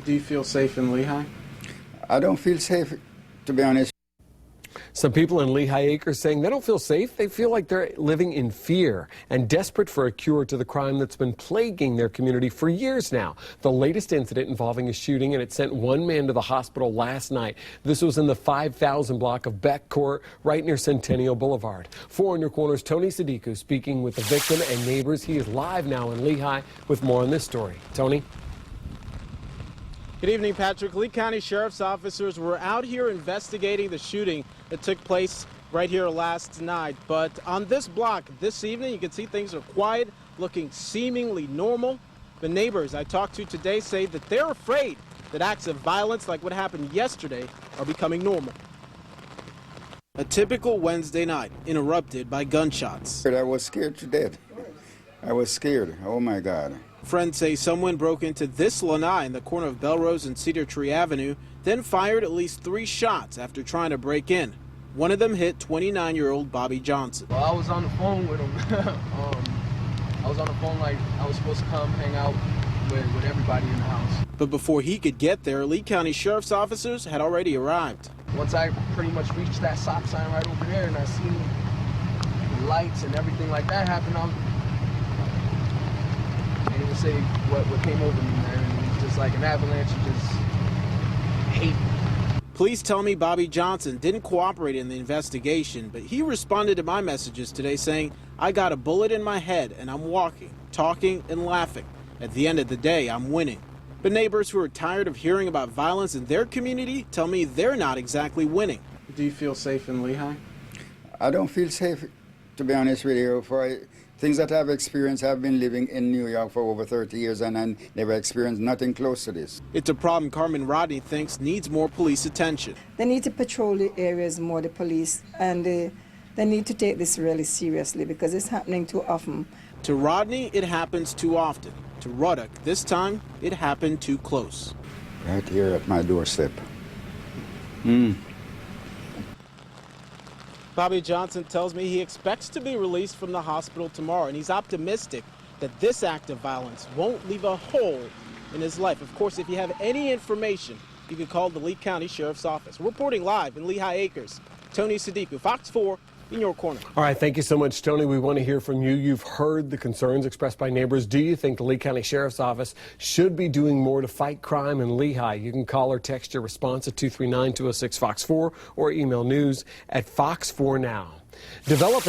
Do you feel safe in Lehigh? I don't feel safe, to be honest. Some people in Lehigh Acres saying they don't feel safe. They feel like they're living in fear and desperate for a cure to the crime that's been plaguing their community for years now. The latest incident involving a shooting, and it sent one man to the hospital last night. This was in the 5000 block of Beck Court, right near Centennial Boulevard. 4 in Your Corner's Tony Sadiku speaking with the victim and neighbors. He is live now in Lehigh with more on this story. Tony? Good evening, Patrick. Lee County Sheriff's officers were out here investigating the shooting that took place right here last night. But on this block this evening, you can see things are quiet, looking seemingly normal. The neighbors I talked to today say that they're afraid that acts of violence like what happened yesterday are becoming normal. A typical Wednesday night interrupted by gunshots. I was scared to death. I was scared. Oh my God. Friends say someone broke into this lanai in the corner of Belrose and Cedar Tree Avenue, then fired at least 3 shots after trying to break in. One of them hit 29-year-old Bobby Johnson. Well, I was on the phone with him. I was on the phone like I was supposed to come hang out with everybody in the house. But before he could get there, Lee County Sheriff's officers had already arrived. Once I pretty much reached that stop sign right over there and I seen the lights and everything like that happen, I can't even say what came over me, man. It was just like an avalanche of just hate. Police tell me Bobby Johnson didn't cooperate in the investigation, but he responded to my messages today saying, "I got a bullet in my head and I'm walking, talking and laughing. At the end of the day, I'm winning." But neighbors who are tired of hearing about violence in their community tell me they're not exactly winning. Do you feel safe in Lehigh? I don't feel safe, to be honest with you. For things that I've experienced, I've been living in New York for over 30 years and I never experienced nothing close to this. It's a problem Carmen Rodney thinks needs more police attention. They need to patrol the areas more, the police, and they need to take this really seriously because it's happening too often. To Rodney, it happens too often. To Ruddock, this time, it happened too close. Right here at my doorstep. Bobby Johnson tells me he expects to be released from the hospital tomorrow, and he's optimistic that this act of violence won't leave a hole in his life. Of course, if you have any information, you can call the Lee County Sheriff's Office. Reporting live in Lehigh Acres, Tony Sadiku, Fox 4, in your corner. All right, thank you so much, Tony. We want to hear from you. You've heard the concerns expressed by neighbors. Do you think the Lee County Sheriff's Office should be doing more to fight crime in Lehigh? You can call or text your response at 239-206-FOX4 or email news@fox4now. Developing